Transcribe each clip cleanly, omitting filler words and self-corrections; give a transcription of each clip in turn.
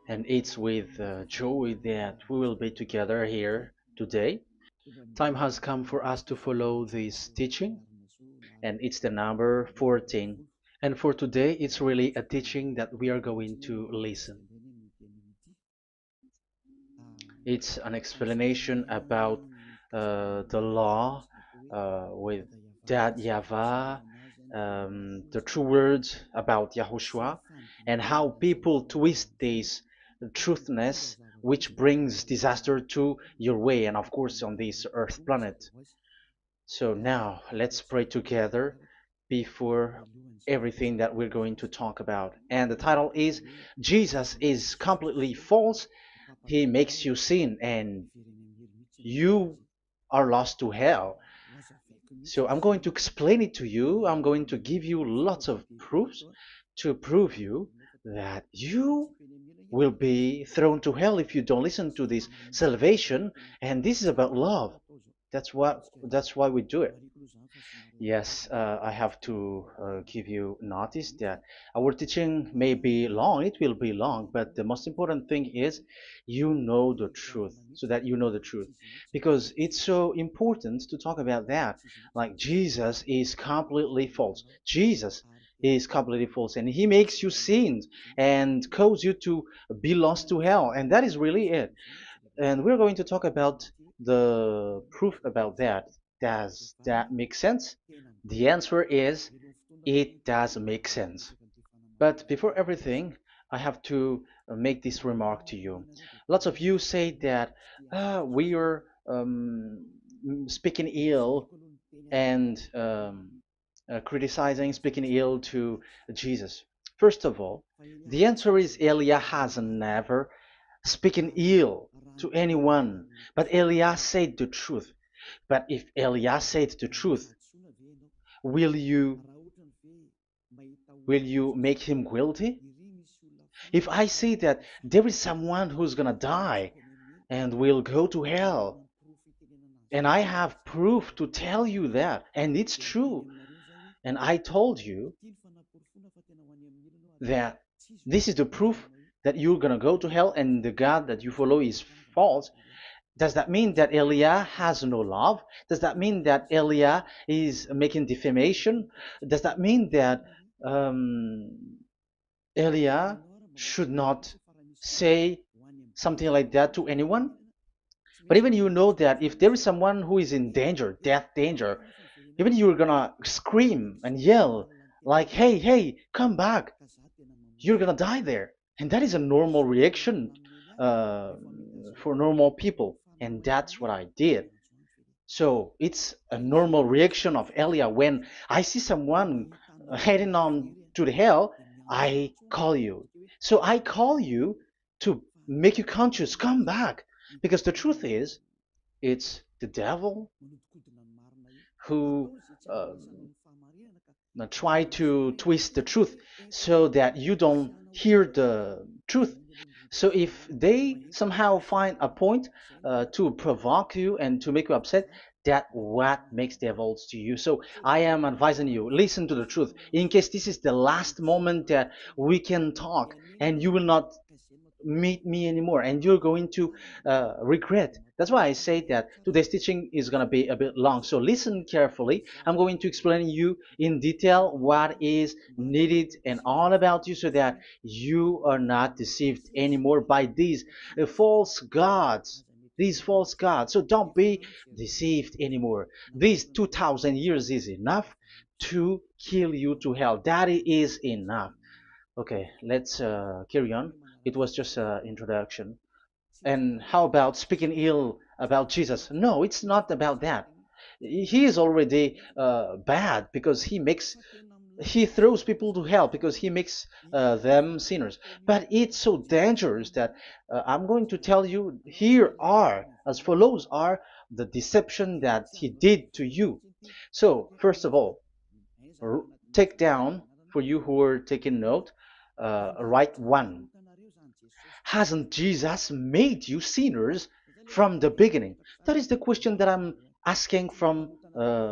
And it's with joy that we will be together here today. Time has come for us to follow this teaching, and it's the number 14. And for today, it's really a teaching that we are going to listen. It's an explanation about the law with that YAHVAH, the true words about YAHOSHUAH, and how people twist this truthness which brings disaster to your way and of course on this earth planet. So now let's pray together before everything that we're going to talk about. And the title is Jesus is completely false. He makes you sin and you are lost to hell. So I'm going to explain it to you. I'm going to give you lots of proofs to prove you that you will be thrown to hell if you don't listen to this salvation. And this is about love. That's why we do it. Yes, I have to give you notice that our teaching may be long, it will be long, but the most important thing is you know the truth, so that you know the truth. Because it's so important to talk about that. Like Jesus is completely false. Jesus is completely false, and he makes you sin and cause you to be lost to hell, and that is really it. And we're going to talk about the proof about that. Does that make sense? The answer is it does make sense. But before everything, I have to make this remark to you. Lots of you say that we are speaking ill and criticizing, speaking ill to Jesus. First of all, the answer is Eliah has never speaking ill to anyone, but Eliah said the truth. But if Eliah said the truth, will you will you make him guilty? If I say that there is someone who's gonna die and will go to hell, and I have proof to tell you that, and it's true, and I told you that this is the proof that you're gonna go to hell and the God that you follow is false, does that mean that Eliah has no love? Does that mean that Eliah is making defamation? Does that mean that um, Eliah should not say something like that to anyone? But even you know that if there is someone who is in danger, death danger, even you're gonna scream and yell like, "Hey, hey, come back! You're gonna die there." And that is a normal reaction uh, for normal people, and that's what I did. So it's a normal reaction of Elia when I see someone heading on to the hell, I call you. So I call you to make you conscious, come back. Because the truth is, it's the devil who try to twist the truth so that you don't hear the truth. So if they somehow find a point to provoke you and to make you upset, that what makes devils to you. So I am advising you, listen to the truth. In case this is the last moment that we can talk and you will not meet me anymore and you're going to regret. That's why I say that today's teaching is going to be a bit long, so listen carefully. I'm going to explain you in detail what is needed and all about you so that you are not deceived anymore by false gods these false gods. So don't be deceived anymore. These 2000 years is enough to kill you to hell. That is enough. Okay, let's carry on. It was just an introduction. And how about speaking ill about Jesus? No, it's not about that. He is already bad because he throws people to hell because he makes them sinners. But it's so dangerous that I'm going to tell you here are as follows are the deception that he did to you. So first of all, take down for you who are taking note. Write one. Hasn't Jesus made you sinners from the beginning? That is the question that I'm asking from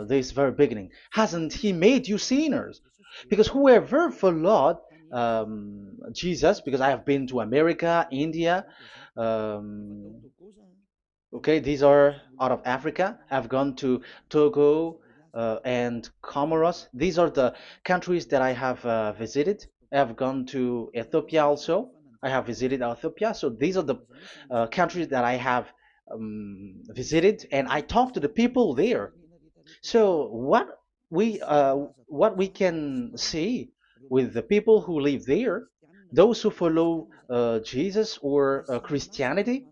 this very beginning. Hasn't he made you sinners? Because whoever followed Jesus, because I have been to America, India. Um, okay, these are out of Africa. I've gone to Togo and Comoros. These are the countries that I have visited. I've gone to Ethiopia also. I have visited Ethiopia. So these are the countries that I have visited, and I talked to the people there. So what we can see with the people who live there, those who follow Jesus or Christianity,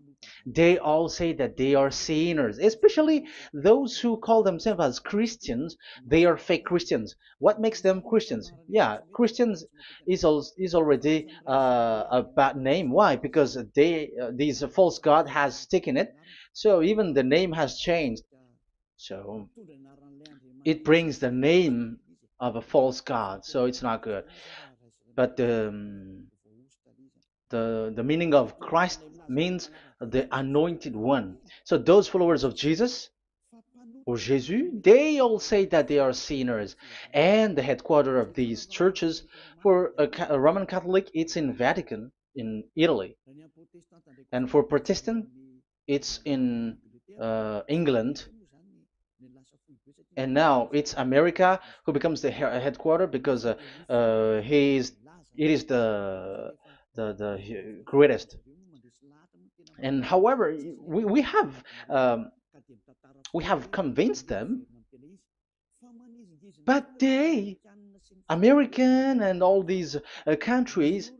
they all say that they are sinners, especially those who call themselves as Christians. They are fake Christians. What makes them Christians? Yeah, Christians is already a bad name. Why? Because these false god has taken it. So even the name has changed. So it brings the name of a false god. So it's not good. But the meaning of Christ means the anointed one. So those followers of Jesus or Jesus, they all say that they are sinners. And the headquarters of these churches for a Roman Catholic, it's in Vatican in Italy, and for Protestant, it's in England. And now it's America who becomes the headquarter because he is it is the greatest. And however, we have we have convinced them, but they, American and all these countries,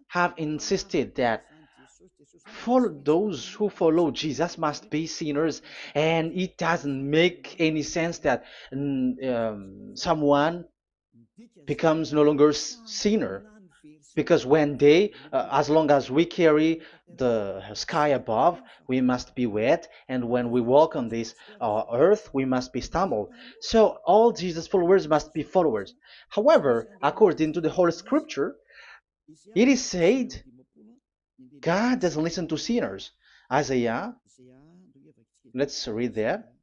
have insisted that for those who follow Jesus must be sinners, and it doesn't make any sense that someone becomes no longer sinner, because when they as long as we carry the sky above, we must be wet, and when we walk on this earth, we must be stumbled. So all Jesus followers must be followers. However, according to the Holy Scripture, it is said God doesn't listen to sinners. Isaiah, let's read that.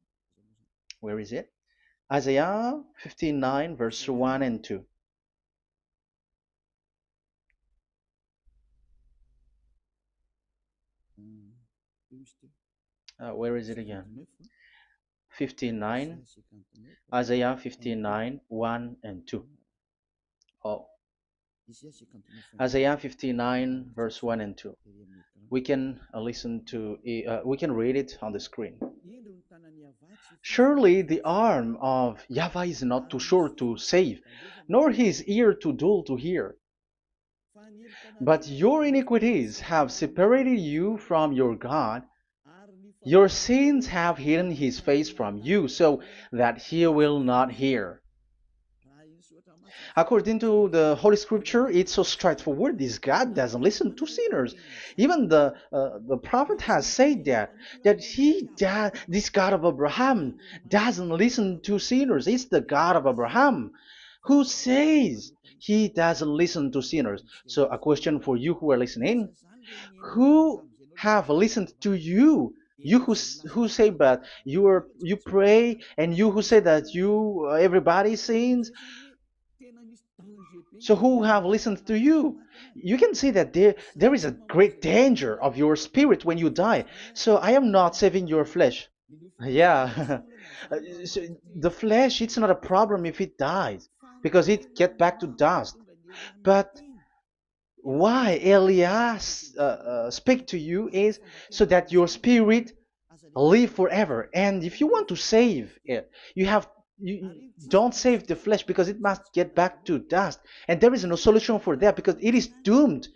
Where is it? Isaiah 59 verse 1 and 2. Where is it again? 59, Isaiah 59, 1 and 2. Oh, Isaiah 59, verse 1 and 2. We can we can read it on the screen. Surely the arm of Yahweh is not too short to save, nor his ear too dull to hear. But your iniquities have separated you from your God. Your sins have hidden his face from you, so that he will not hear. According to the Holy Scripture, it's so straightforward. This God doesn't listen to sinners. Even the prophet has said that this God of Abraham doesn't listen to sinners. It's the God of Abraham who says he doesn't listen to sinners. So a question for you who are listening: who have listened to you? You who say but you pray, and you who say that you everybody sins. So who have listened to you? You can see that there is a great danger of your spirit when you die. So I am not saving your flesh. Yeah. So the flesh, it's not a problem if it dies, because it get back to dust. But why Elias speak to you is so that your spirit live forever. And if you want to save it, you don't save the flesh, because it must get back to dust, and there is no solution for that because it is doomed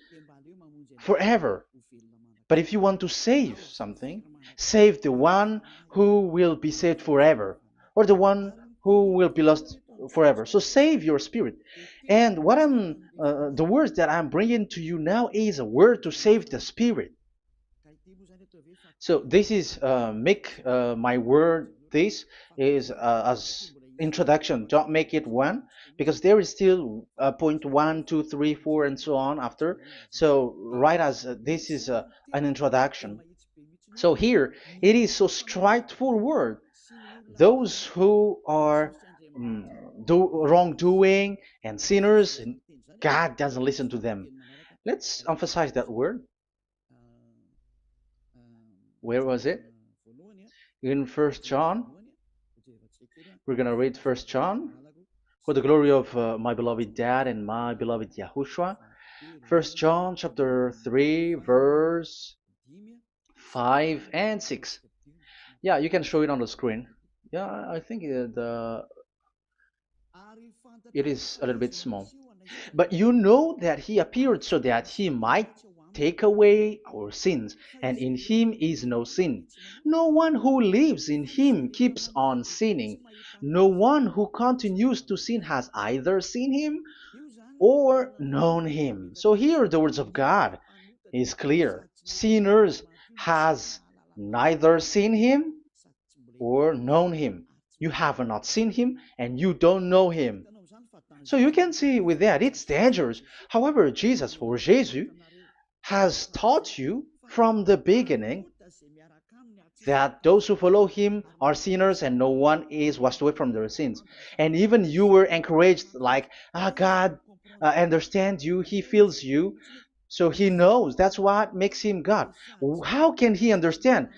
forever. But if you want to save something, save the one who will be saved forever, or the one who will be lost forever. So save your spirit. And the words that I'm bringing to you now is a word to save the spirit. So this is make my word. This is as introduction. Don't make it one, because there is still point one, two, three, four, and so on after. So write as this is an introduction. So here it is so straightforward. Those who are wrongdoing and sinners, God doesn't listen to them. Let's emphasize that word. Where was it? In First John. We're gonna read First John. For the glory of my beloved Dad and my beloved Yahushua. First John chapter 3 verse 5 and 6. Yeah, you can show it on the screen. Yeah, I think it is a little bit small. But you know that he appeared so that he might take away our sins, and in him is no sin. No one who lives in him keeps on sinning. No one who continues to sin has either seen him or known him. So here the words of God is clear. Sinners has neither seen him or known him. You have not seen him and you don't know him. So you can see with that it's dangerous. However, Jesus or Jesus has taught you from the beginning that those who follow him are sinners and no one is washed away from their sins. And even you were encouraged like, God understands you, he feels you, so he knows. That's what makes him God. How can he understand?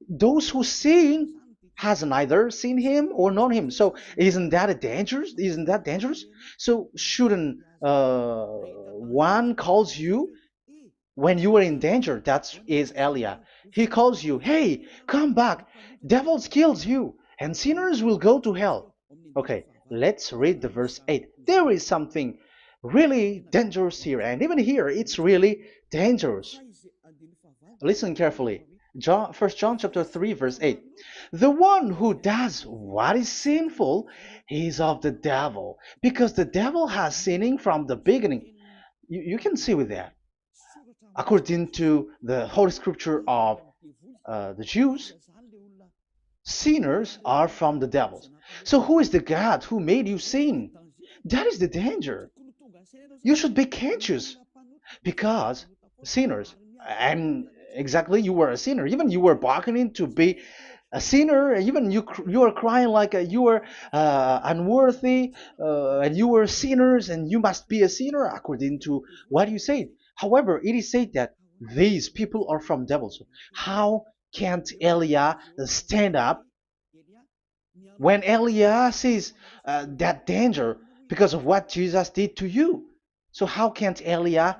Those who sin has neither seen him or known him. So isn't that a dangerous? Isn't that dangerous? So shouldn't one calls you when you are in danger? That is Elia. He calls you, hey, come back. Devils kills you, and sinners will go to hell. Okay, let's read the verse 8. There is something really dangerous here, and even here it's really dangerous. Listen carefully. John, 1 John chapter 3 verse 8. The one who does what is sinful is of the devil, because the devil has sinning from the beginning. You can see with that. According to the Holy Scripture of the Jews, sinners are from the devils. So who is the God who made you sin? That is the danger. You should be conscious because sinners, and exactly you were a sinner. Even you were bargaining to be a sinner. Even you are crying like you were unworthy, and you were sinners, and you must be a sinner according to what you said. However, it is said that these people are from devils. How can't Elia stand up when Elia sees that danger because of what Jesus did to you? So how can't Elia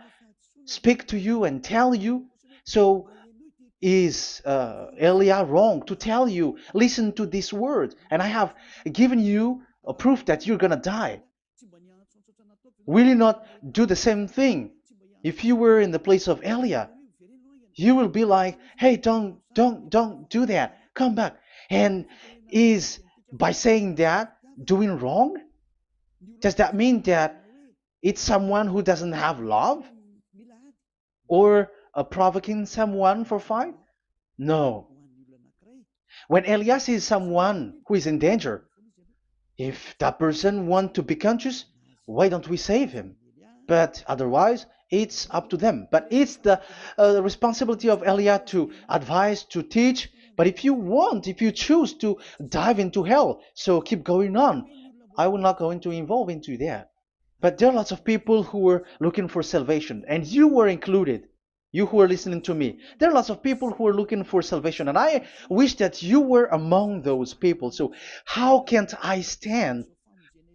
speak to you and tell you? So is Elia wrong to tell you, listen to this word, and I have given you a proof that you're gonna die? Will you not do the same thing? If you were in the place of Elia, you will be like, hey, don't do that. Come back. And is by saying that doing wrong? Does that mean that it's someone who doesn't have love? Or provoking someone for fight? No. When Elias sees someone who is in danger, if that person wants to be conscious, why don't we save him? But otherwise, it's up to them. But it's the responsibility of Elia to advise, to teach. But if you choose to dive into hell, so keep going on. I will not go into involve into that. But there are lots of people who were looking for salvation, and you were included. You who are listening to me, there are lots of people who are looking for salvation, and I wish that you were among those people. So how can't I stand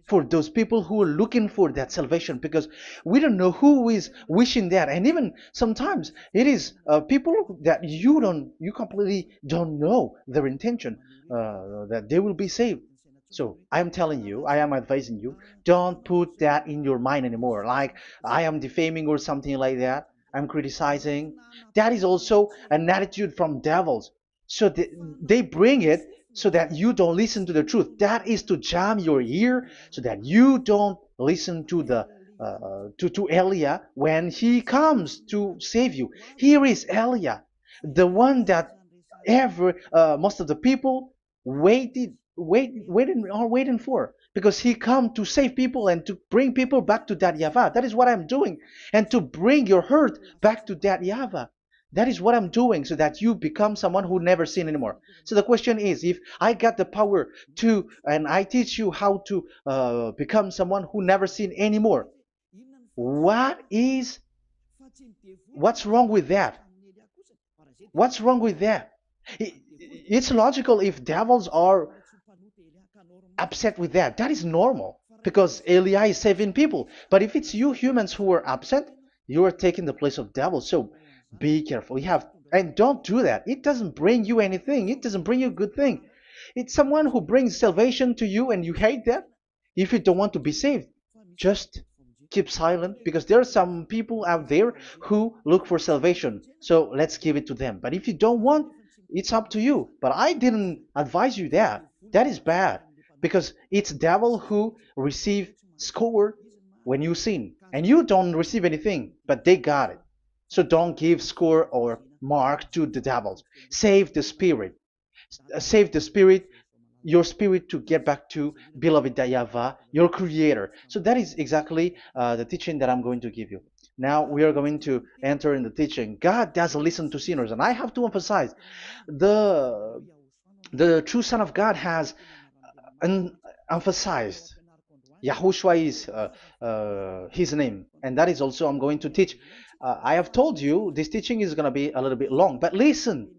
for those people who are looking for that salvation? Because we don't know who is wishing that, and even sometimes it is people that you completely don't know their intention that they will be saved. So I am telling you, I am advising you, don't put that in your mind anymore, like I am defaming or something like that. I'm criticizing. That is also an attitude from devils. So they bring it so that you don't listen to the truth. That is to jam your ear so that you don't listen to the to Elia when he comes to save you. Here is Elia, the one that most of the people waiting for, because he come to save people and to bring people back to that Yahvah. That is what I'm doing, and to bring your hurt back to that Yahvah. That is what I'm doing, so that you become someone who never sin anymore. So the question is, if I got the power to, and I teach you how to become someone who never sin anymore, What is what's wrong with that? What's wrong with that? It's logical if devils are upset with that. That is normal because Eli is saving people. But if it's you humans who are upset, you are taking the place of devils. So be careful. You have and don't do that. It doesn't bring you anything. It doesn't bring you a good thing. It's someone who brings salvation to you and you hate that. If you don't want to be saved, just keep silent because there are some people out there who look for salvation. So let's give it to them. But if you don't want, it's up to you. But I didn't advise you that. That is bad because it's devil who receive score when you sin and you don't receive anything, but they got it. So don't give score or mark to the devils. Save the spirit. Save the spirit, your spirit to get back to beloved Yahweh, your creator. So that is exactly the teaching that I'm going to give you. Now we are going to enter in the teaching. God doesn't listen to sinners, and I have to emphasize the the true Son of God has emphasized. Yahushua is his name, and that is also I'm going to teach. I have told you this teaching is going to be a little bit long, but listen.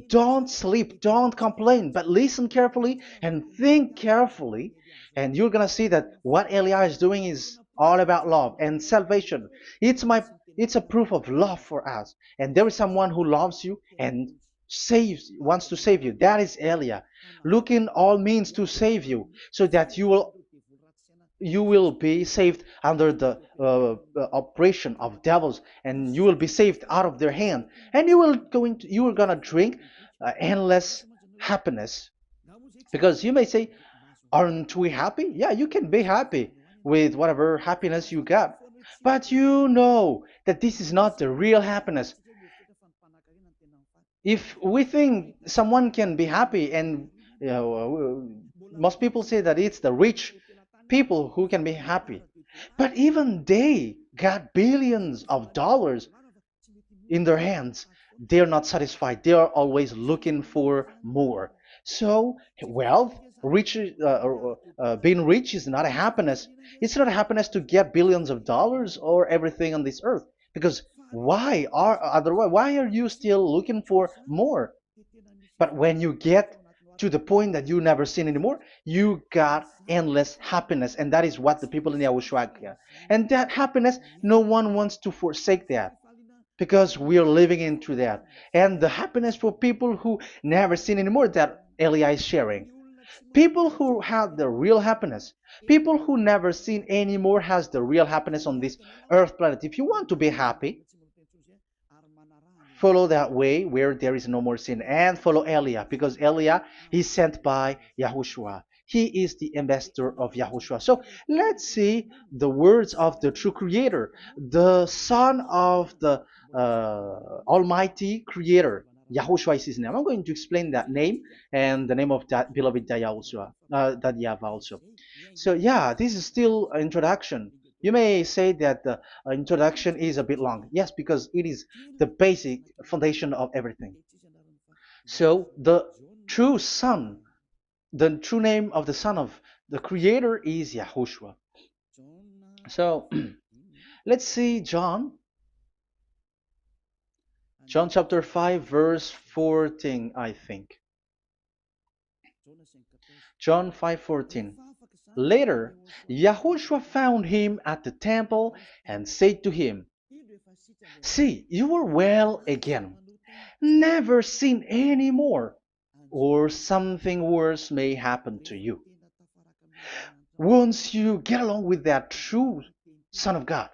Don't sleep, don't complain, but listen carefully and think carefully, and you're gonna see that what Elia is doing is all about love and salvation. It's my it's a proof of love for us, and there is someone who loves you and wants to save you. That is Elia, looking all means to save you, so that you will be saved under the oppression of devils, and you will be saved out of their hand, and you are gonna drink endless happiness. Because you may say, aren't we happy? Yeah, you can be happy with whatever happiness you got, but you know that this is not the real happiness. If we think someone can be happy, and most people say that it's the rich people who can be happy, but even they got billions of dollars in their hands, they're not satisfied. They are always looking for more. So wealth, being rich is not a happiness. It's not a happiness to get billions of dollars or everything on this earth. Because why are you still looking for more? But when you get to the point that you never sin anymore, you got endless happiness, and that is what the people in Yahushua get. And that happiness, no one wants to forsake that because we are living into that. And the happiness for people who never sin anymore that Elia is sharing. People who have the real happiness, people who never sin anymore has the real happiness on this earth planet. If you want to be happy, follow that way where there is no more sin and follow Elia because Elia is sent by Yahushua. He is the ambassador of Yahushua. So let's see the words of the true creator, the son of the almighty creator. Yahushua is his name. I'm going to explain that name and the name of that beloved Yahushua, that Yahweh also. So yeah, this is still an introduction. You may say that the introduction is a bit long. Yes, because it is the basic foundation of everything. So the true name of the Son of the Creator is Yahushua. So let's see John chapter 5 verse 14, I think. John 5:14. Later, Yahushua found him at the temple and said to him, "See, you are well again. Never sin any more, or something worse may happen to you." Once you get along with that true Son of God,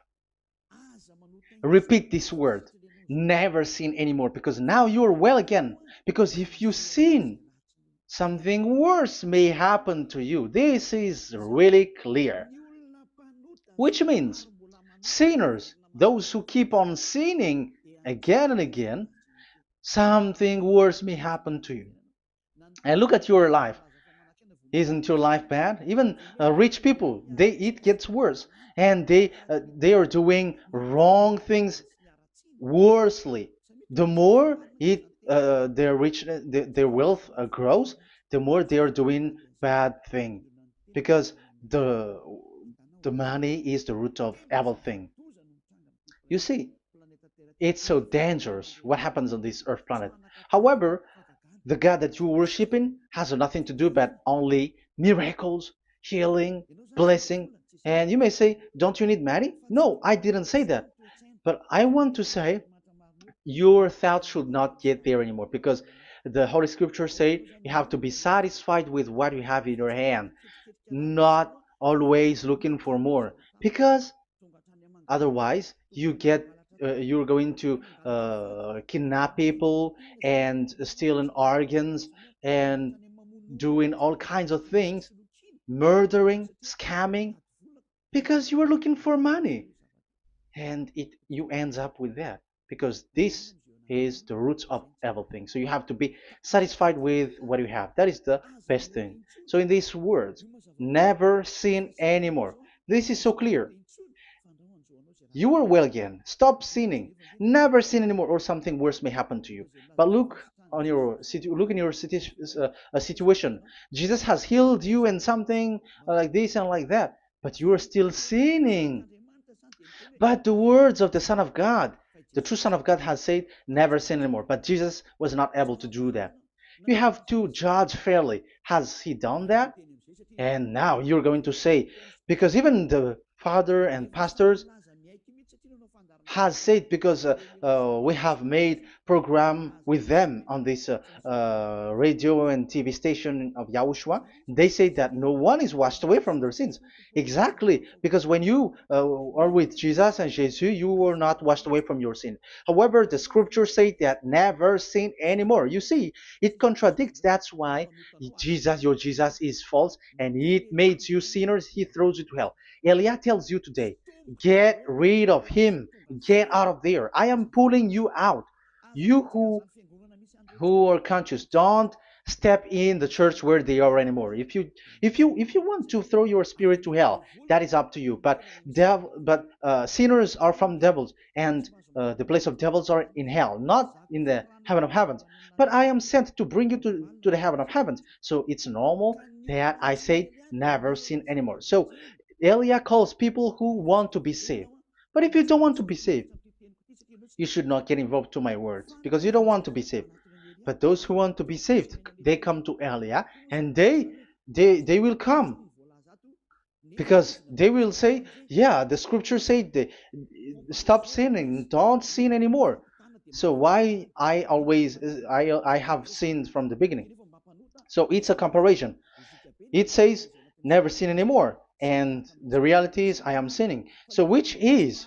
repeat this word. Never sin anymore, because now you are well again. Because if you sin, something worse may happen to you. This is really clear. Which means sinners, those who keep on sinning again and again, something worse may happen to you. And look at your life. Isn't your life bad? Even rich people, it gets worse, and they are doing wrong things worsely. The more their rich their wealth grows, the more they are doing bad thing, because the the money is the root of everything. You see, it's so dangerous what happens on this earth planet. However, the God that you're worshiping has nothing to do but only miracles, healing, blessing. And you may say, don't you need money? No, I didn't say that. But I want to say your thoughts should not get there anymore because the Holy Scriptures say you have to be satisfied with what you have in your hand, not always looking for more. Because otherwise, you're going to kidnap people and stealing organs and doing all kinds of things, murdering, scamming, because you are looking for money, and it you ends up with that because this is the roots of everything. So you have to be satisfied with what you have. That is the best thing. So in these words, never sin anymore. This is so clear. You are well again. Stop sinning. Never sin anymore, or something worse may happen to you. But look in your situation. Jesus has healed you and something like this and like that, but you are still sinning. But the words of the Son of God, the true Son of God, has said, "Never sin anymore." But Jesus was not able to do that. You have to judge fairly. Has he done that? And now you're going to say, because even the father and pastors has said, because we have made program with them on this radio and TV station of Yahushua, they say that no one is washed away from their sins. Exactly, because when you are with Jesus and Jesus, you are not washed away from your sin. However, the scriptures say that never sin anymore. You see, it contradicts. That's why your Jesus is false, and it makes you sinners. He throws you to hell. Elia tells you today, get rid of him. Get out of there. I am pulling you out. You who are conscious, don't step in the church where they are anymore. If you want to throw your spirit to hell, that is up to you. But sinners are from devils, and the place of devils are in hell, not in the heaven of heavens. But I am sent to bring you to the heaven of heavens. So it's normal that I say never sin anymore. So Elia calls people who want to be saved. But if you don't want to be saved, you should not get involved to my words because you don't want to be saved. But those who want to be saved, they come to Elia, and they will come because they will say, yeah, the scriptures say stop sinning, don't sin anymore. So why I have sinned from the beginning? So it's a comparison. It says never sin anymore, and the reality is I am sinning. So which is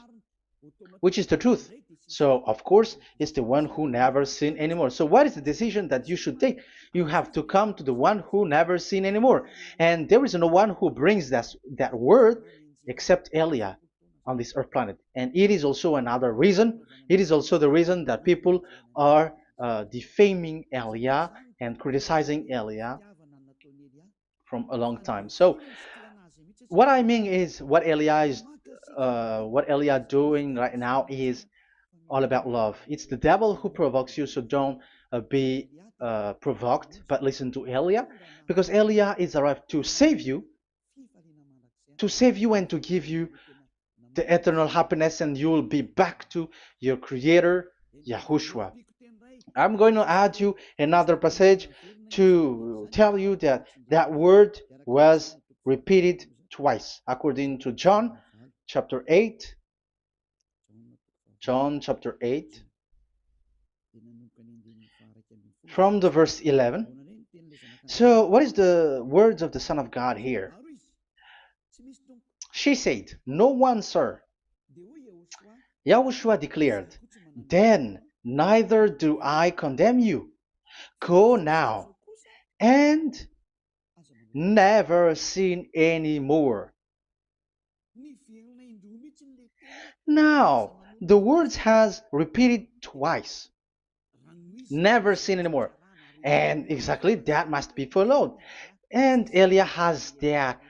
the truth? So, of course, it's the one who never sinned anymore. So, what is the decision that you should take? You have to come to the one who never sinned anymore. And there is no one who brings that word except Elia on this earth planet. And it is also another reason. It is also the reason that people are defaming Elia and criticizing Elia from a long time. So, what I mean is what Elia doing right now is all about love. It's the devil who provokes you, so don't be provoked, but listen to Elia, because Elia is arrived to save you and to give you the eternal happiness, and you will be back to your Creator, Yahushua. I'm going to add you another passage to tell you that that word was repeated twice, according to chapter 8, John chapter 8, from the verse 11. So, what is the words of the Son of God here? She said, "No one, sir." Yahushua declared, "Then neither do I condemn you. Go now and never sin any more." Now, the words has repeated twice. Never sin anymore. And exactly that must be followed. And Elia has that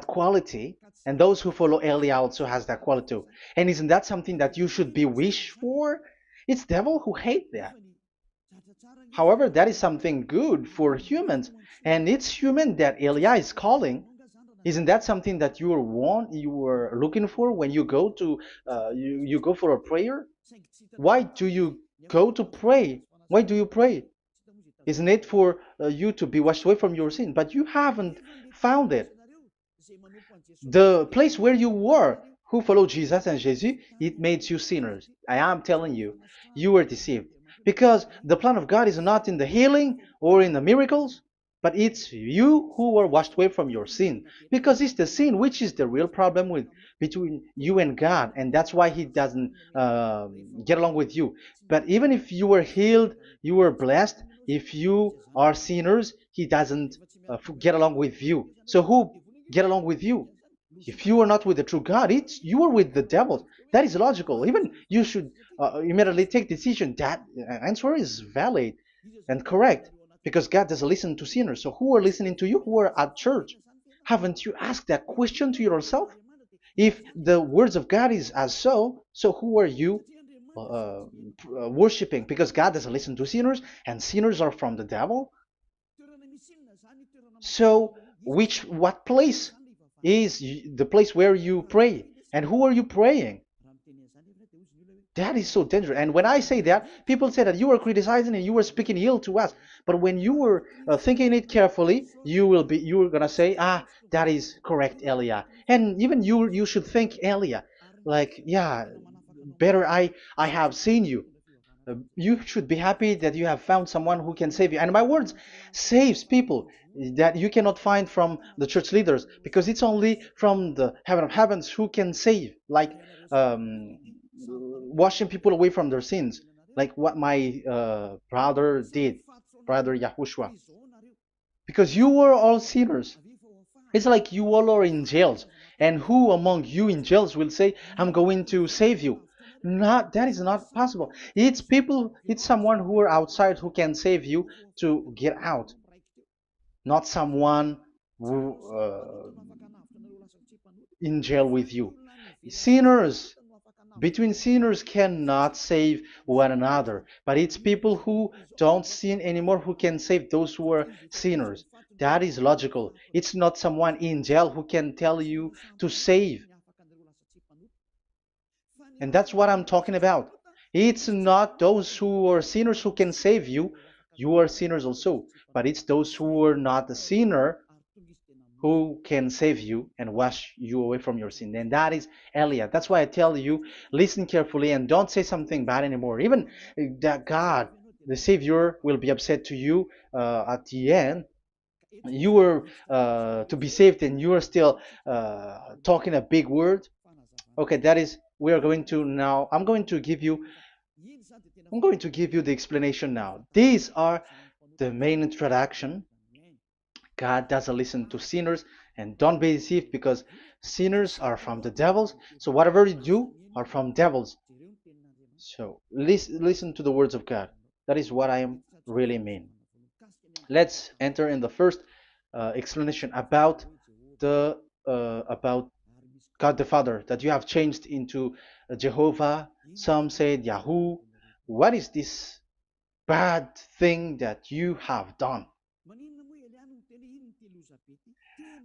quality, and those who follow Elia also has that quality too. And isn't that something that you should be wish for? It's devil who hate that. However, that is something good for humans, and it's human that Elia is calling. Isn't that something that you were looking for when you go to you go for a prayer? Why do you go to pray? Why do you pray? Isn't it for you to be washed away from your sin? But you haven't found it. The place where you were, who followed Jesus and Jesus, it made you sinners. I am telling you, you were deceived. Because the plan of God is not in the healing or in the miracles, but it's you who were washed away from your sin. Because it's the sin which is the real problem with between you and God, and that's why He doesn't get along with you. But even if you were healed, you were blessed. If you are sinners, He doesn't get along with you. So who get along with you? If you are not with the true God, it's you are with the devil. That is logical. Even you should immediately take decision. That answer is valid and correct because God doesn't listen to sinners. So who are listening to you? Who are at church? Haven't you asked that question to yourself? If the words of God is as so who are you worshiping? Because God doesn't listen to sinners, and sinners are from the devil. So, what place is the place where you pray? And who are you praying? That is so dangerous. And when I say that, people say that you are criticizing and you are speaking ill to us. But when you were thinking it carefully, you are gonna say, ah, that is correct, Elia. And even you should think, Elia, like, yeah, better I have seen you. You should be happy that you have found someone who can save you. And my words saves people that you cannot find from the church leaders because it's only from the heaven of heavens who can save, like washing people away from their sins, like what my brother did, brother Yahushua. Because you were all sinners. It's like you all are in jails. And who among you in jails will say, I'm going to save you? Not that is not possible. It's people, it's someone who are outside who can save you to get out, not someone who in jail with you. Sinners, between sinners cannot save one another, but it's people who don't sin anymore who can save those who are sinners. That is logical. It's not someone in jail who can tell you to save. And that's what I'm talking about. It's not those who are sinners who can save you. You are sinners also. But it's those who are not a sinner who can save you and wash you away from your sin. And that is Elia. That's why I tell you, listen carefully and don't say something bad anymore. Even that God, the Savior, will be upset to you at the end. You were to be saved and you are still talking a big word. Okay, that is, we are going to now, I'm going to give you the explanation now. These are the main introduction. God doesn't listen to sinners, and don't be deceived because sinners are from the devils. So whatever you do are from devils. So listen to the words of God. That is what I am really mean. Let's enter in the first explanation about God the Father that you have changed into Jehovah. Some said Yahoo. What is this bad thing that you have done?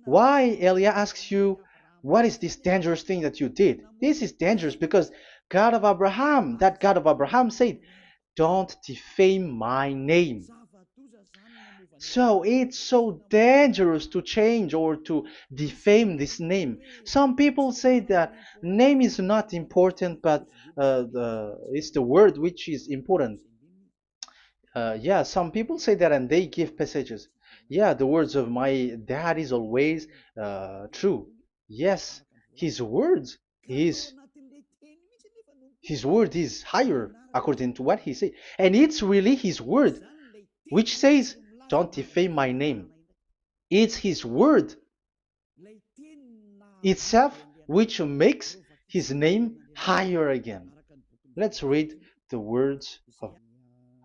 Why Elia asks you, what is this dangerous thing that you did? This is dangerous because God of Abraham, that God of Abraham said, don't defame my name. So it's so dangerous to change or to defame this name. Some people say that name is not important, but it's the word which is important. Yeah, some people say that and they give passages. Yeah, the words of my dad is always true. Yes, his words, his his word is higher according to what he said. And it's really his word which says, don't defame my name. It's his word itself which makes his name higher again. Let's read the words of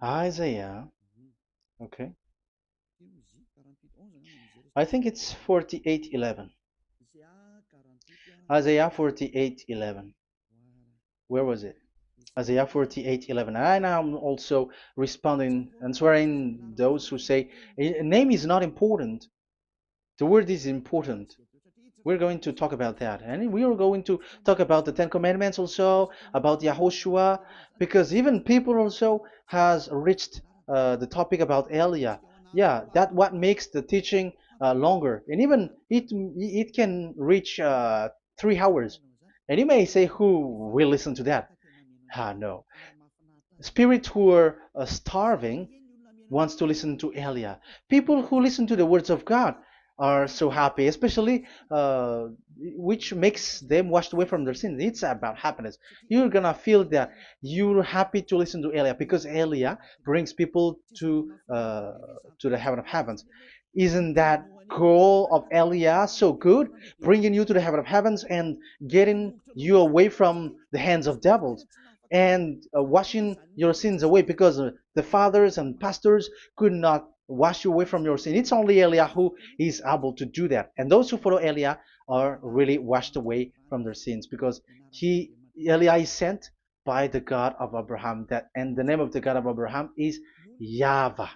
Isaiah. Okay. I think it's 48:11. Isaiah 48:11. Where was it? Isaiah 48:11. And I'm also responding, answering those who say a name is not important. The word is important. We're going to talk about that. And we are going to talk about the Ten Commandments also, about Yahushua, because even people also has reached the topic about Elia. Yeah, that what makes the teaching longer. And even it can reach 3 hours. And you may say, who will listen to that? Ah, no. Spirits who are starving wants to listen to Elia. People who listen to the words of God are so happy, especially which makes them washed away from their sins. It's about happiness. You're gonna feel that you're happy to listen to Elia because Elia brings people to the heaven of heavens. Isn't that goal of Elia so good, bringing you to the heaven of heavens and getting you away from the hands of devils? And washing your sins away because the fathers and pastors could not wash you away from your sin. It's only Eliah who is able to do that. And those who follow Eliah are really washed away from their sins because he Eliah is sent by the God of Abraham. That and the name of the God of Abraham is YAHVAH.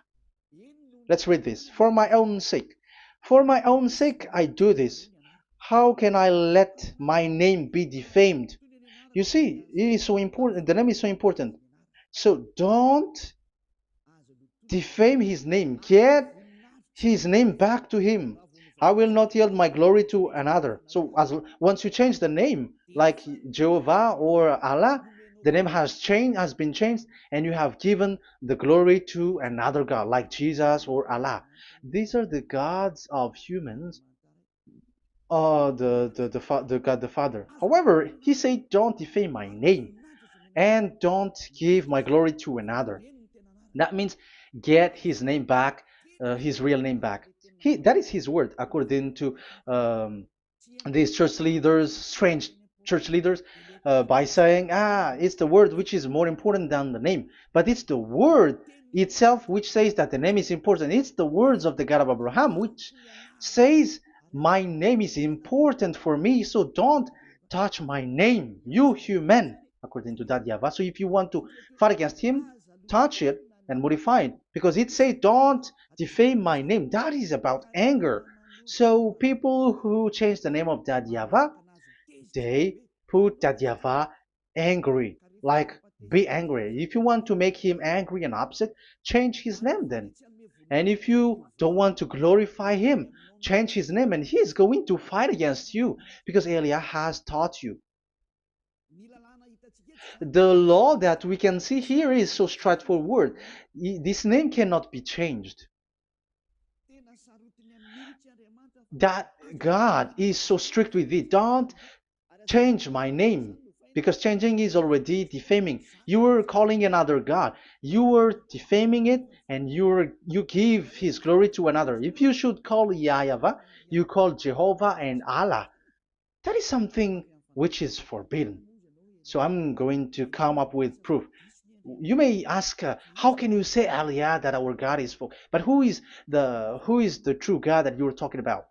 Let's read this. For my own sake. For my own sake I do this. How can I let my name be defamed? You see, it is so important. The name is so important. So don't defame his name. Get his name back to him. I will not yield my glory to another. So as once you change the name, like Jehovah or Allah, the name has been changed, and you have given the glory to another God, like Jesus or Allah. These are the gods of humans, the God the Father. However, he said, "Don't defame my name, and don't give my glory to another." That means get his name back, his real name back. That is his word, according to um, these church leaders, strange church leaders, by saying, it's the word which is more important than the name. But it's the word itself which says that the name is important. It's the words of the God of Abraham which says, my name is important for me, so don't touch my name, you human, according to that Yahweh. So if you want to fight against him, touch it and modify it, because it says, don't defame my name. That is about anger. So people who change the name of that Yahweh, they put that Yahweh angry, like be angry. If you want to make him angry and upset, change his name then. And if you don't want to glorify him, change his name, and he's going to fight against you because Elia has taught you. The law that we can see here is so straightforward. This name cannot be changed. That God is so strict with it. Don't change my name, because changing is already defaming. You are calling another God. You are defaming it, and you give his glory to another. If you should call Yahweh, you call Jehovah and Allah. That is something which is forbidden. So I'm going to come up with proof. You may ask, how can you say Aliyah that our God is for? But who is the true God that you're talking about?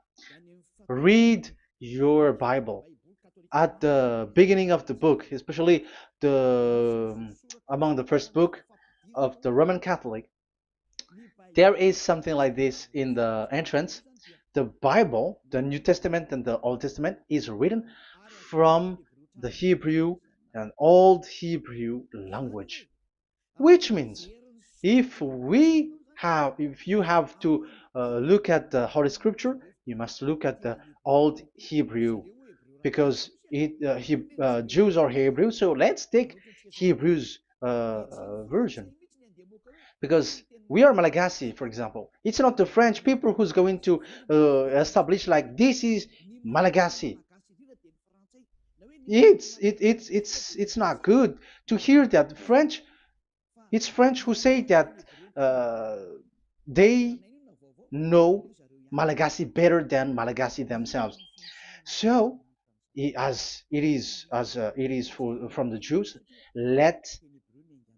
Read your Bible at the beginning of the book, especially the among the first book of the Roman Catholic. There is something like this in the entrance. The Bible, the New Testament and the Old Testament, is written from the Hebrew and Old Hebrew language, which means if you have to look at the Holy Scripture, you must look at the Old Hebrew, because Jews are Hebrew. So let's take Hebrew's version, because we are Malagasy, for example. It's not the French people who's going to establish like this is Malagasy. It's not good to hear that French. It's French who say that uh, they know Malagasy better than Malagasy themselves. So, as it is from the Jews, let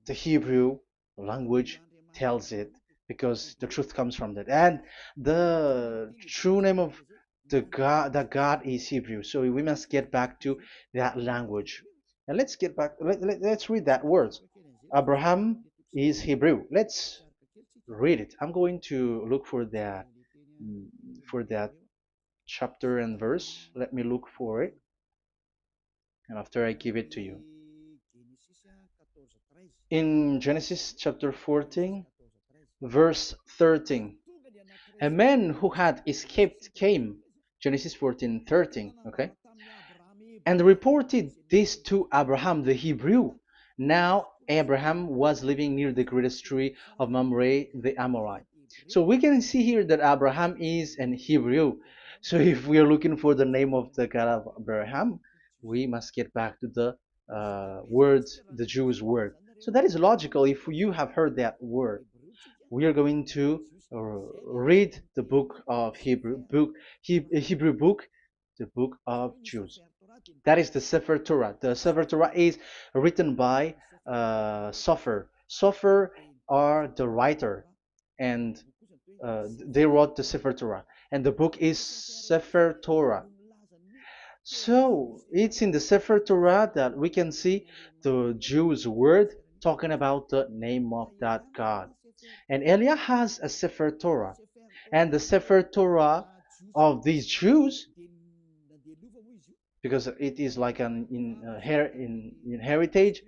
the Hebrew language tells it, because the truth comes from that. And the true name of the God is Hebrew. So we must get back to that language. And let's get back. Let's read that words. Abraham is Hebrew. Let's read it. I'm going to look for that. For that. chapter and verse. Let me look for it, and after I give it to you. In Genesis chapter 14, verse 13, a man who had escaped came, Genesis 14:13, okay, and reported this to Abraham the Hebrew. Now Abraham was living near the greatest tree of Mamre the Amorite. So we can see here that Abraham is an Hebrew. So if we are looking for the name of the God of Abraham, we must get back to the word, the Jewish word. So that is logical. If you have heard that word, we are going to read the book of Hebrew book, the book of Jews. That is the Sefer Torah. The Sefer Torah is written by Sofer. Sofer are the writer, and they wrote the Sefer Torah, and the book is Sefer Torah. So it's in the Sefer Torah that we can see the Jews' word talking about the name of that God. And Elia has a Sefer Torah, and the Sefer Torah of these Jews, because it is like an in heritage,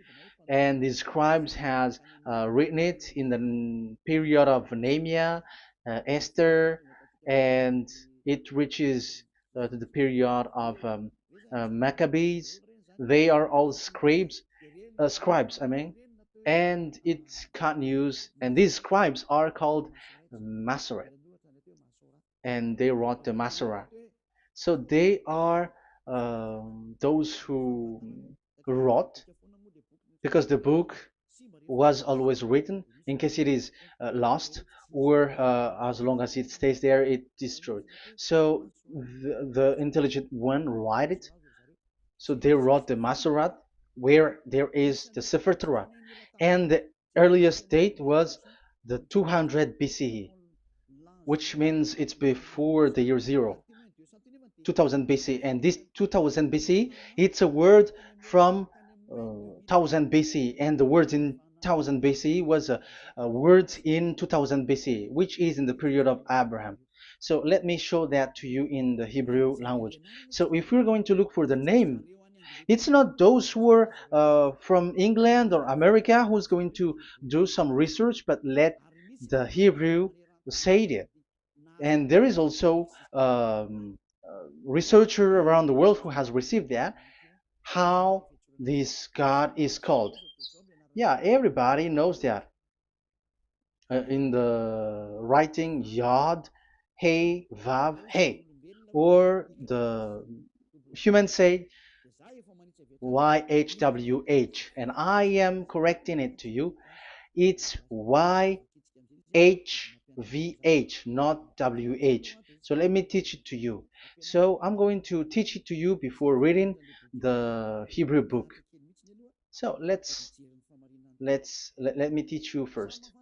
and the scribes has written it in the period of Nehemiah, Esther, and it reaches to the period of Maccabees. They are all scribes, I mean, and it continues, and these scribes are called Masoret, and they wrote the Masorah. So they are those who wrote, because the book was always written in case it is lost, or as long as it stays there, it destroyed. So the intelligent one write it. So they wrote the Masorat, where there is the Sefer Torah, and the earliest date was the 200 BCE, which means it's before the year zero. 2000 BC, and this 2000 BC, it's a word from 1000 BC, and the word in 1000 BC was a word in 2000 BC, which is in the period of Abraham. So let me show that to you in the Hebrew language. So if we're going to look for the name, it's not those who are from England or America who's going to do some research, but let the Hebrew say it. And there is also researcher around the world who has received that, how this God is called. Yeah, everybody knows that. In the writing Yod, Hey, Vav, Hey, or the human say YHWH, and I am correcting it to you. It's YHVH, not WH. So let me teach it to you. So I'm going to teach it to you before reading the Hebrew book. So let me teach you first.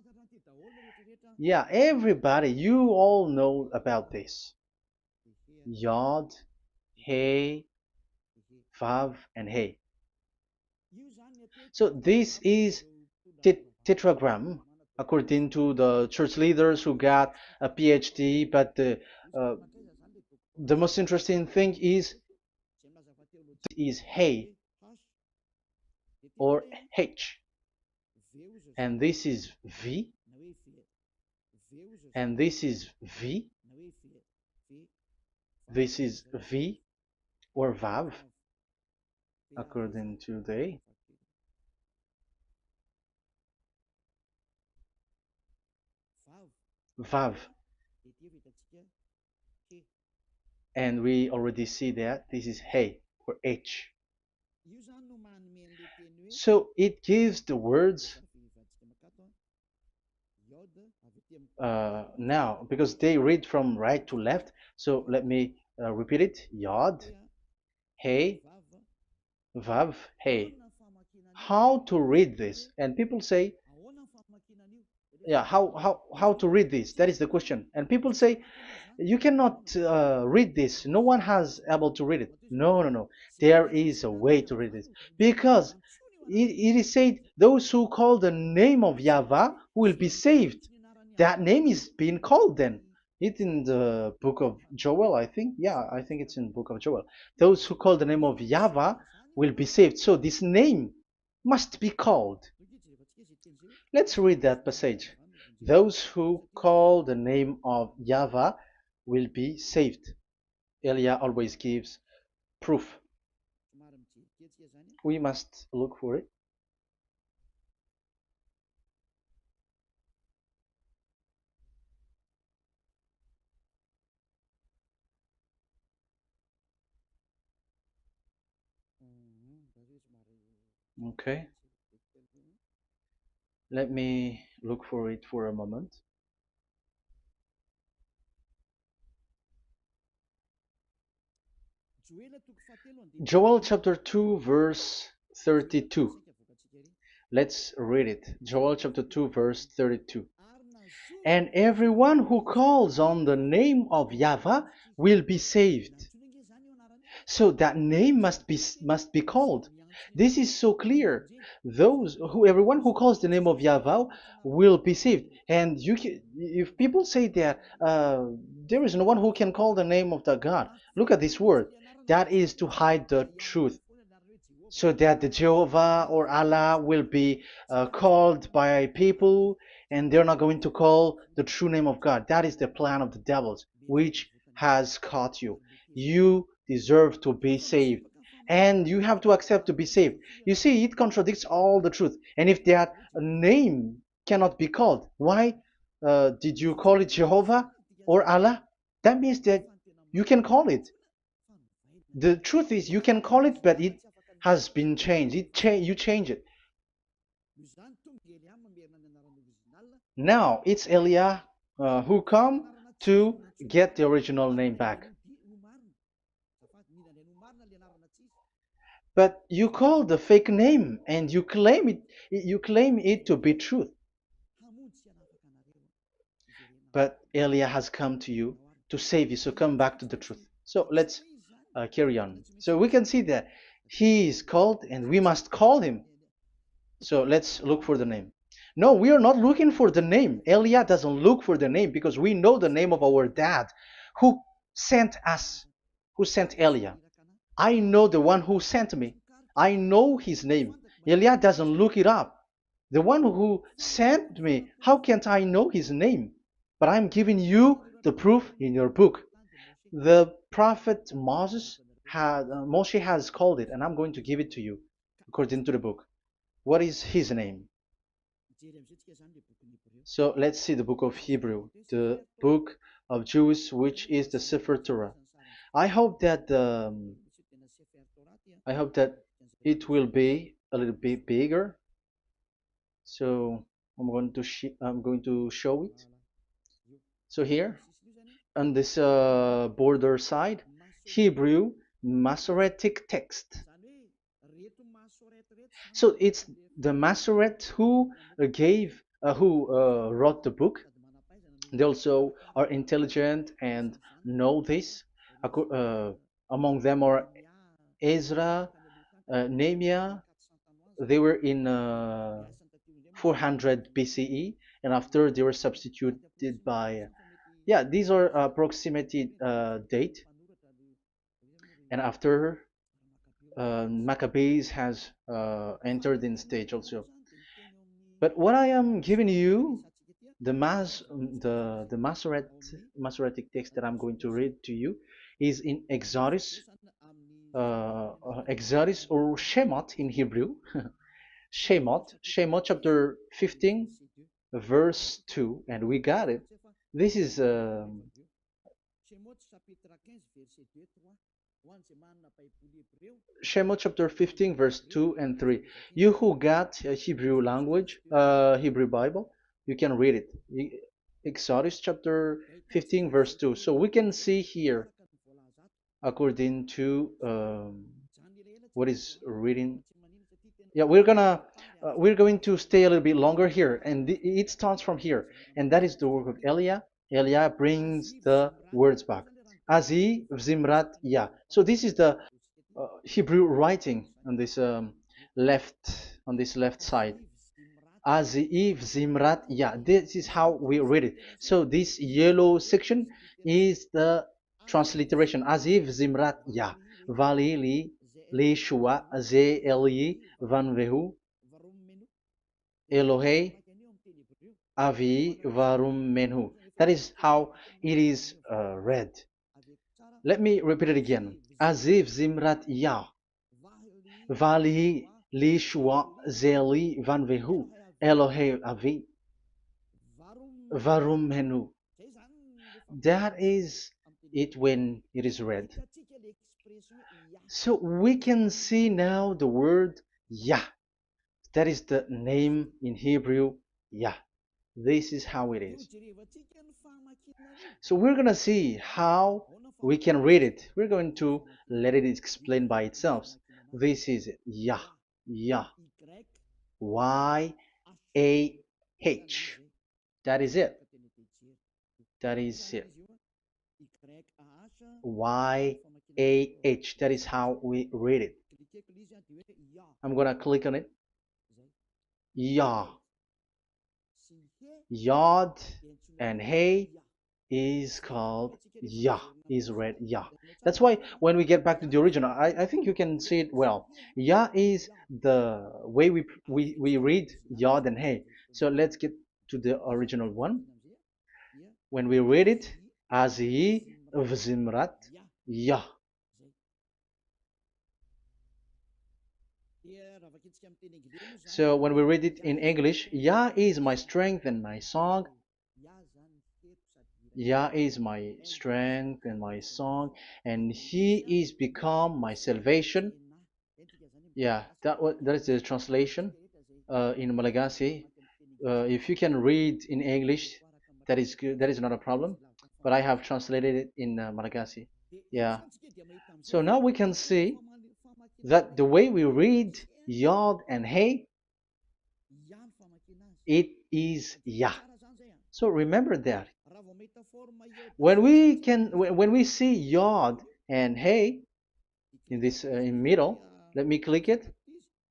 Yeah, everybody, you all know about this. Yod, Hey, Vav, and Hey. So this is tetragram, according to the church leaders who got a PhD. But the most interesting thing is Hey or H, and this is V, and this is V, this is V or Vav, according to the Vav. And we already see that this is Hey or H. So it gives the words now, because they read from right to left. So let me repeat it. Yod, Hey, Vav, Hey. How to read this? And people say, yeah, how to read this? That is the question. And people say, you cannot read this. No one has able to read it. No, no, no. There is a way to read this, because it is said those who call the name of YAHVAH will be saved. That name is being called then. It's in the book of Joel, I think. Yeah, I think it's in the book of Joel. Those who call the name of Yahweh will be saved. So this name must be called. Let's read that passage. Those who call the name of Yahweh will be saved. Elia always gives proof. We must look for it. Okay, let me look for it for a moment. Joel chapter 2, verse 32. Let's read it. Joel chapter 2, verse 32. And everyone who calls on the name of Yahweh will be saved. So that name must be called. This is so clear. Everyone who calls the name of Yahweh will be saved. And if people say that there is no one who can call the name of the God, look at this word. That is to hide the truth, so that the Jehovah or Allah will be called by people, and they're not going to call the true name of God. That is the plan of the devils, which has caught you. You deserve to be saved, and you have to accept to be saved. You see, it contradicts all the truth. And if that name cannot be called, why did you call it Jehovah or Allah? That means that you can call it. The truth is, you can call it, but it has been changed. You change it. Now it's Elia who come to get the original name back. But you call the fake name and you claim it. You claim it to be truth. But Elia has come to you to save you. So come back to the truth. So let's carry on. So we can see that he is called and we must call him. So let's look for the name. No, we are not looking for the name. Elia doesn't look for the name because we know the name of our dad who sent us, who sent Elia. I know the one who sent me. I know his name. Elia doesn't look it up. The one who sent me, how can't I know his name? But I'm giving you the proof in your book. The prophet Moshe has called it, and I'm going to give it to you according to the book. What is his name? So let's see the book of Hebrew, the book of Jews, which is the Sefer Torah. I hope that it will be a little bit bigger. So I'm going to show it. So here on this border side, Hebrew Masoretic text. So it's the Masoret who wrote the book. They also are intelligent and know this. Among them are Ezra, Nehemiah. They were in 400 BCE, and after they were substituted by, yeah, these are approximated date. And after Maccabees has entered in stage also. But what I am giving you, the Masoretic text that I'm going to read to you, is in Exodus, Exodus or Shemot in Hebrew, Shemot chapter 15, verse 2, and we got it. This is Shemot chapter 15, verse 2 and 3. You who got a Hebrew language, Hebrew Bible, you can read it. Exodus chapter 15, verse 2. So we can see here, according to what is reading. Yeah, we're going to stay a little bit longer here, and it starts from here, and that is the work of Elia. Elia brings the words back. Azi Zimrat Ya. So this is the Hebrew writing on this left side. Azif Zimrat Ya. This is how we read it. So this yellow section is the transliteration. Azif Zimrat Ya. Vali li shua ze eli van vehu Elohei avi varum menhu. That is how it is read. Let me repeat it again. Azif Zimrat Ya. Vali li shua ze eli van vehu Elohei avi varum menhu. That is it when it is read. So we can see now the word Yah. That is the name in Hebrew, Yah. This is how it is. So we're going to see how we can read it. We're going to let it explain by itself. This is it. Yah. Yah. Y-A-H. That is it. That is it. Y-A-H. That is how we read it. I'm going to click on it. Yah. Yod and Hey is called Yah, is read Yah. That's why when we get back to the original, I think you can see it well. Yah is the way we read Yod and Hey. So let's get to the original one. When we read it, Azi Vzimrat Yah. So when we read it in English, Yah is my strength and my song. Yah is my strength and my song, and He is become my salvation. Yeah, that is the translation in Malagasy. If you can read in English, that is good. That is not a problem. But I have translated it in Malagasy. Yeah. So now we can see that the way we read Yod and Hey, it is Yah. So remember that. When we see Yod and Hey in this in middle, let me click it.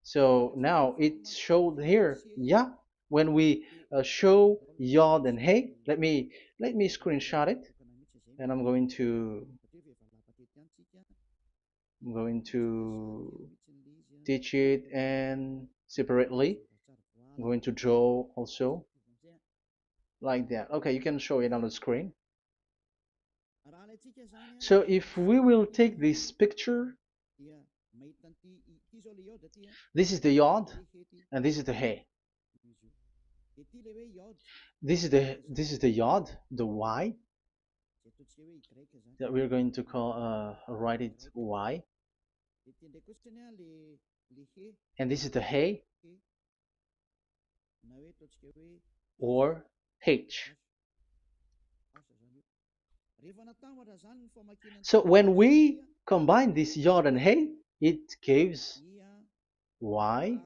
So now it showed here, yeah. When we show Yod and Hey, let me screenshot it, and I'm going to teach it and separately. I'm going to draw also like that. Okay, you can show it on the screen. So if we will take this picture, this is the Yod and this is the Hey. This is the Yod, the Y, that we're going to call write it Y, and this is the Hey or H. So when we combine this Yod and Hey, it gives Y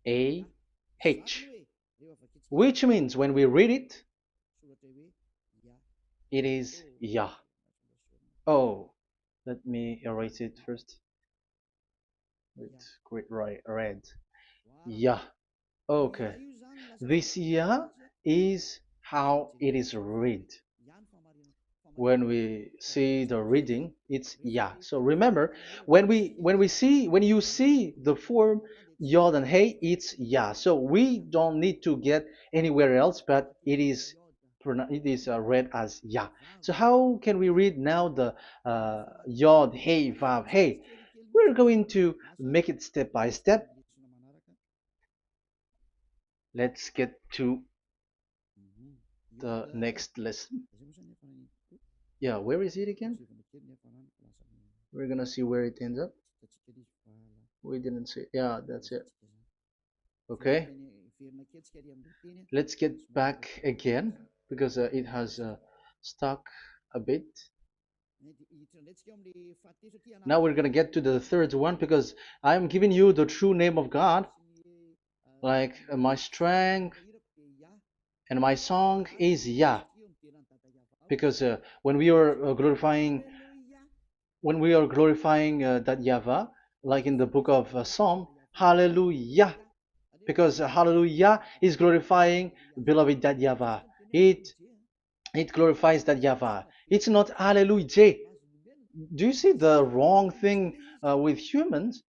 A H, which means when we read it, it is Yah. Oh, let me erase it first with great red. Yah. Okay. This Yah is how it is read. When we see the reading, it's Yah. So remember, when you see the form Yod and Hey, it's Yah. So we don't need to get anywhere else, but it is read as Yah. So how can we read now the Yod, Hey, Vav, Hey? We're going to make it step by step. Let's get to the next lesson. Yeah, where is it again? We're gonna see where it ends up. We didn't see. Yeah, that's it. Okay. Let's get back again because it has stuck a bit. Now we're gonna get to the third one because I'm giving you the true name of God, like my strength and my song is Yah. Because when we are glorifying that YAHVAH, like in the book of Psalm, Hallelujah. because hallelujah is glorifying beloved that Yahweh. It it glorifies that Yahweh. It's not hallelujah. Do you see the wrong thing with humans?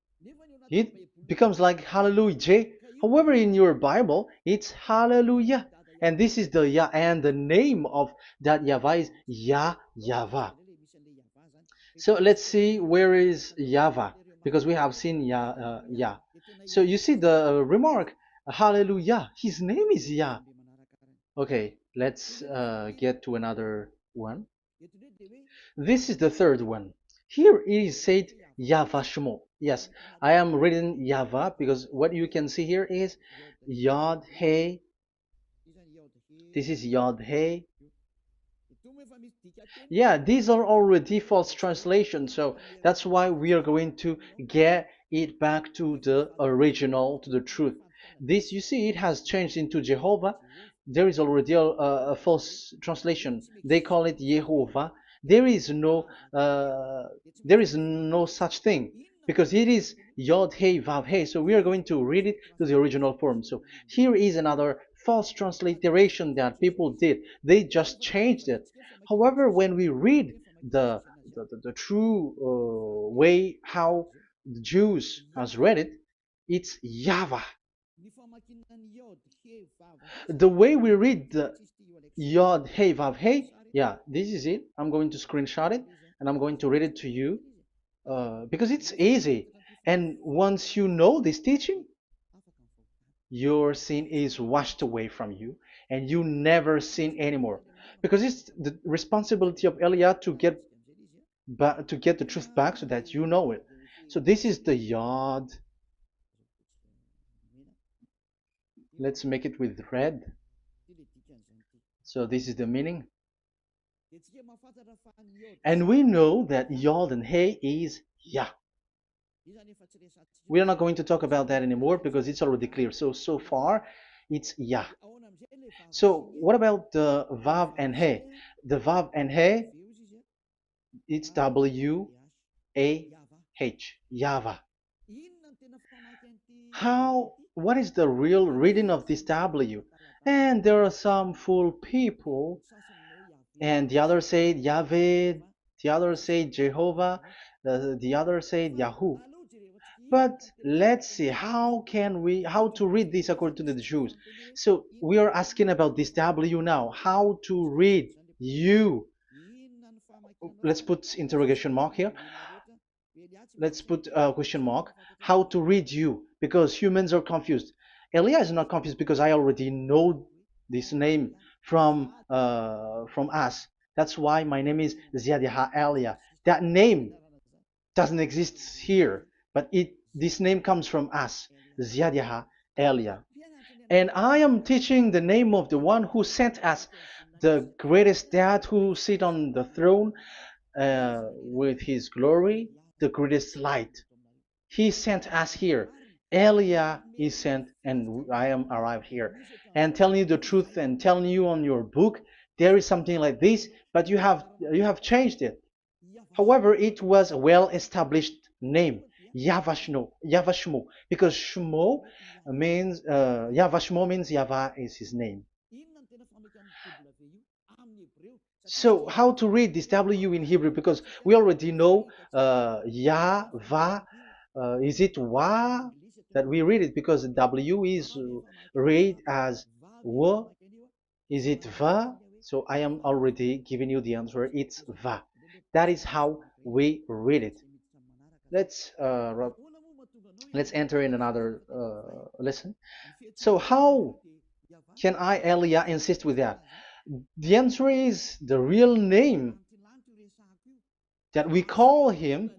It becomes like hallelujah. However, in your Bible, it's hallelujah. And this is the Yah, and the name of that Yahweh is Yahvah. So let's see where is Yahvah, because we have seen Yah. So you see the remark, hallelujah, his name is Yah. Okay, let's get to another one. This is the third one. Here it is said YAHVAH. Yes, I am reading Yahvah because what you can see here is Yod Hey. This is Yod Hey. Yeah, these are already false translations, so that's why we are going to get it back to the original, to the truth. This, you see, it has changed into Jehovah. There is already a false translation. They call it Yehovah. There is no, uh, there is no such thing because it is Yod Hey Vav Hey. So we are going to read it to the original form. So here is another false transliteration that people did. They just changed it. However, when we read the true way how the Jews has read it, it's Yahweh. The way we read the Yod Hey Vav Hey, yeah, this is it. I'm going to screenshot it and I'm going to read it to you because it's easy. And once you know this teaching, your sin is washed away from you and you never sin anymore. Because it's the responsibility of Eliah to get to get the truth back so that you know it. So this is the Yod. Let's make it with red. So this is the meaning. And we know that Yod and Hey is Yah. We are not going to talk about that anymore because it's already clear. So far, it's Yah. So what about the Vav and He? The Vav and He, it's W A H, Yahvah. What is the real reading of this W? And there are some fool people, and the others say Yahweh, the others say Jehovah, the others say Yahoo. But let's see how to read this according to the Jews. So we are asking about this W now. How to read you? Let's put interrogation mark here. Let's put a question mark. How to read you? Because humans are confused. Elia is not confused because I already know this name from us. That's why my name is Ziadiha Elia. That name doesn't exist here, but this name comes from us, Ziadiha Elia. And I am teaching the name of the one who sent us, the greatest dad who sit on the throne with his glory, the greatest light. He sent us here. Elia is sent, and I am arrived here. And telling you the truth and telling you on your book, there is something like this, but you have changed it. However, it was a well-established name, Yahvah, because Shmo means Yahvah means Yahvah is his name. So how to read this W in Hebrew? Because we already know Yahvah. Is it Wa that we read it? Because W is read as W. Is it Va? So I am already giving you the answer. It's Va. That is how we read it. Let's enter in another lesson. So how can I, Elia, insist with that? The answer is the real name that we call him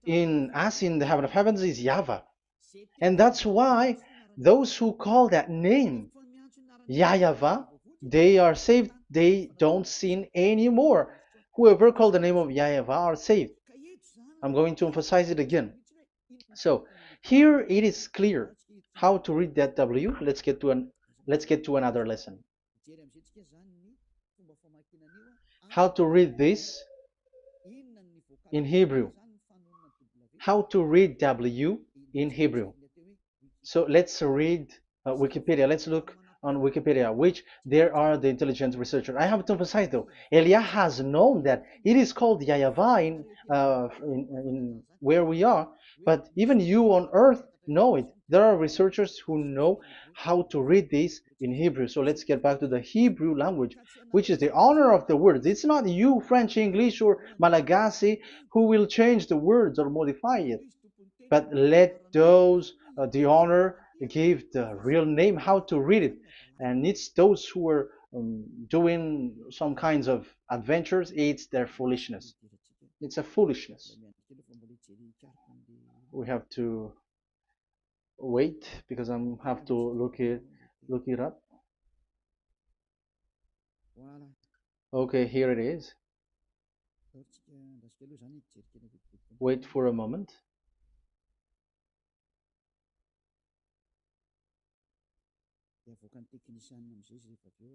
in us in the heaven of heavens is Yahvah. And that's why those who call that name Yahvah, they are saved. They don't sin anymore. Whoever called the name of Yahvah are saved. I'm going to emphasize it again. So here it is clear how to read that W. Let's get to another lesson. How to read this in Hebrew. How to read W in Hebrew. So let's read Wikipedia. Let's look on Wikipedia, which there are the intelligent researchers. I have to emphasize though, Elia has known that it is called YAHVAH in where we are, but even you on earth know it. There are researchers who know how to read this in Hebrew. So let's get back to the Hebrew language, which is the honor of the words. It's not you, French, English, or Malagasy, who will change the words or modify it, but let those the honor give the real name how to read it, and it's those who are doing some kinds of adventures, it's their foolishness. It's a foolishness. We have to wait because I have to look it up. Okay, here it is. Wait for a moment.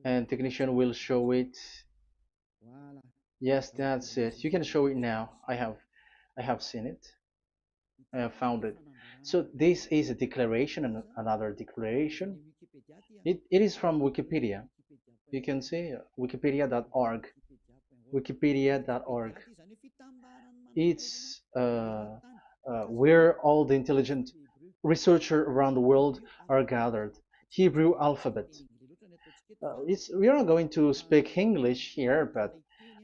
And technician will show it. Yes, that's it. You can show it now. I have seen it. I have found it. So this is a declaration and another declaration. It is from Wikipedia. You can see wikipedia.org. Wikipedia.org. It's where all the intelligent researchers around the world are gathered. Hebrew alphabet. We are not going to speak English here, but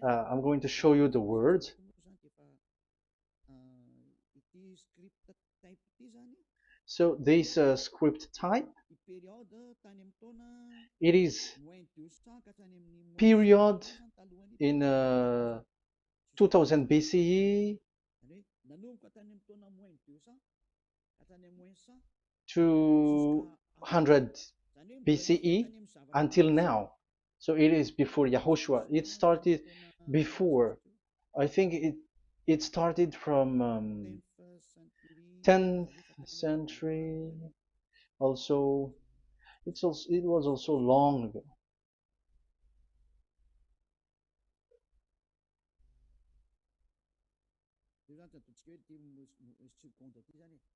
I'm going to show you the words. So this script type, it is period in 2000 BCE to 100 BCE until now. So it is before Yahushua. It started before. I think it started from 10th century. Also, it was also long ago.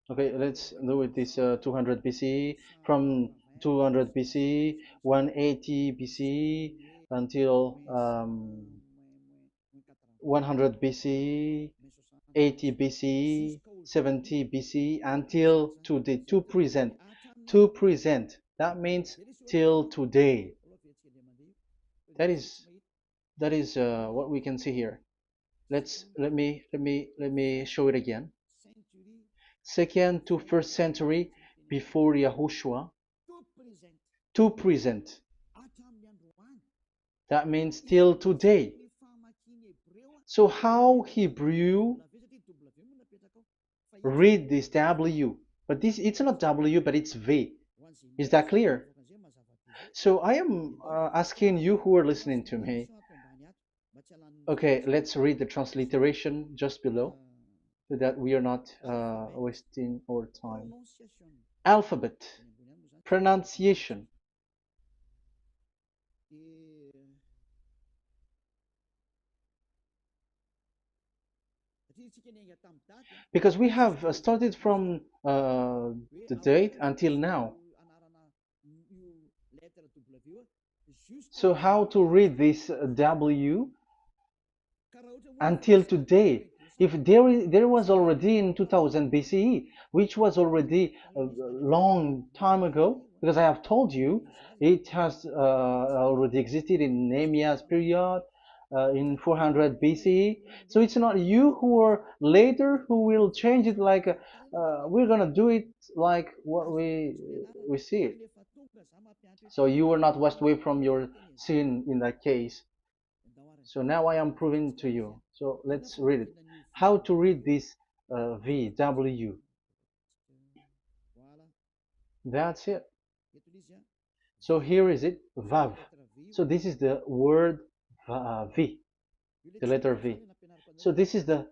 Okay, let's do it this 200 BCE, from 200 BCE, 180 BCE until 100 BCE, 80 BCE, 70 BCE until today, to present. To present. That means till today. That is what we can see here. Let me show it again. Second to first century before Yahushua, to present. That means till today. So how Hebrew read this W? But this, it's not W, but it's V. Is that clear? So I am asking you who are listening to me. Okay, let's read the transliteration just below, so that we are not wasting our time. Alphabet, pronunciation. Because we have started from the date until now. So how to read this W until today? If there was already in 2000 BCE, which was already a long time ago, because I have told you it has already existed in Nehemiah's period, in 400 BCE. So it's not you who are later who will change it, like we're gonna do it like what we see it. So you were not washed away from your sin in that case. So now I am proving to you. So let's read it. How to read this VW? That's it. So here is it, Vav. So this is the word V, the letter V. So this is the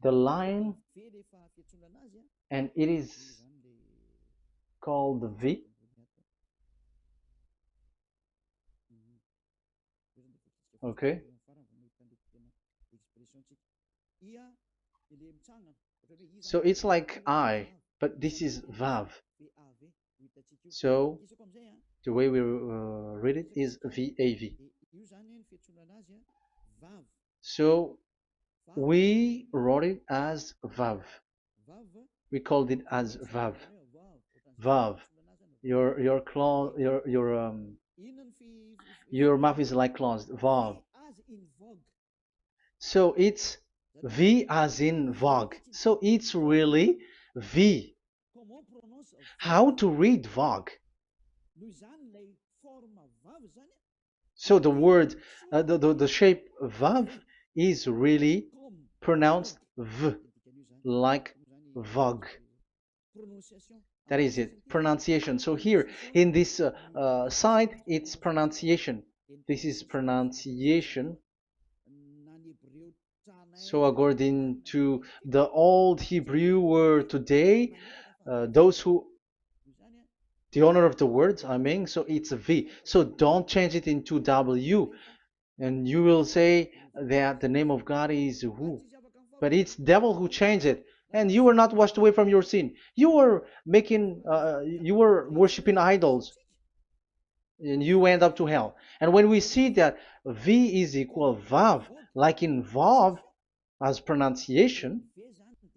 the line, and it is called the V. Okay. So it's like I, but this is Vav. So the way we read it is VAV. So we wrote it as Vav. We called it as Vav. Vav. Your claw, your mouth is like closed. Vav. So it's V as in Vogue. So it's really V. How to read Vogue? So the word, the shape Vav is really pronounced V, like Vogue. That is it, pronunciation. So here in this side, it's pronunciation. This is pronunciation. So according to the old Hebrew word today, those who the owner of the words, I mean, so it's a V. So don't change it into W, and you will say that the name of God is who, but it's devil who changed it. And you were not washed away from your sin. You were you were worshiping idols, and you end up to hell. And when we see that V is equal Vav, like in Vav as pronunciation,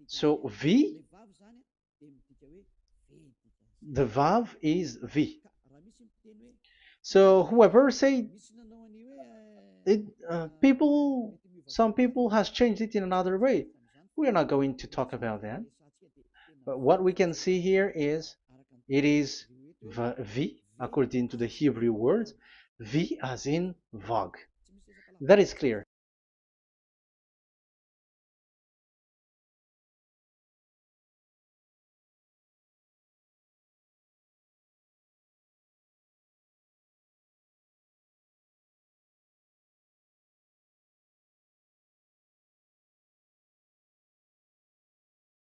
so V, the Vav is V. So whoever say it, some people has changed it in another way. We are not going to talk about that. But what we can see here is it is V according to the Hebrew words, V as in Vog. That is clear.